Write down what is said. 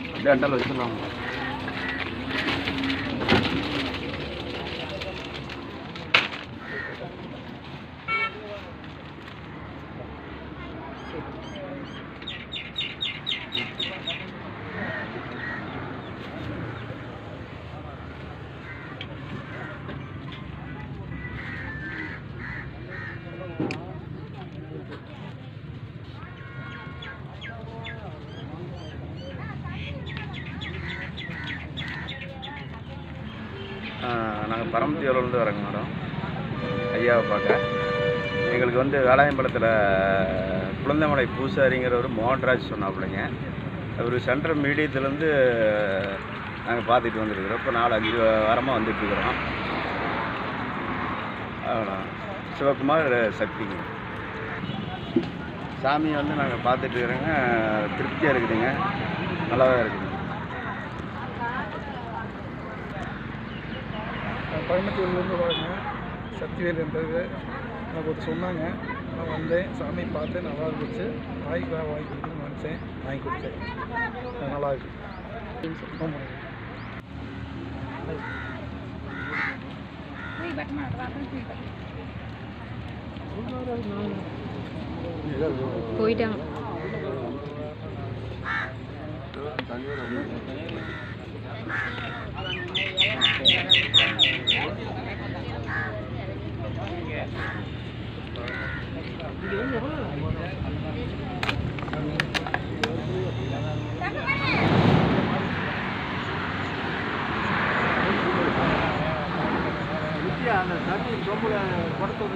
அப்படியே அண்டால் வச்சிடலாம். நாங்கள் பரமத்தியூர்லேருந்து வரோங்க மேடம், ஐயாவை பார்க்க. எங்களுக்கு வந்து வேலாயம்பாளையத்தில் குழந்தைமலை பூசாரிங்கிற ஒரு மோகன்ராஜ் சொன்னாப்பிள்ளைங்க. ஒரு சென்ட்ரல் மீடியத்துலேருந்து நாங்கள் பார்த்துட்டு வந்துருக்குறோம். இப்போ 4-5 வாரமாக வந்துட்டுருக்குறோம். சிவகுமார் சக்திங்க. சாமியை வந்து நாங்கள் பார்த்துட்டுருக்குறோங்க. திருப்தியாக இருக்குதுங்க, நல்லா தான் இருக்குதுங்க. கோயம்புத்தூர்லேருந்து வரேங்க, சக்திவேல் என்பது எனக்கு ஒரு சொன்னாங்க. நான் வந்தேன், சாமி பார்த்து நல்லா இருந்துச்சு. வாங்கி கொடுத்துன்னு நினச்சேன், வாங்கி கொடுத்தேன். நல்லா இருக்கு. போயிட்டாங்க. அந்த தண்ணி ரொம்ப குடத்தோடு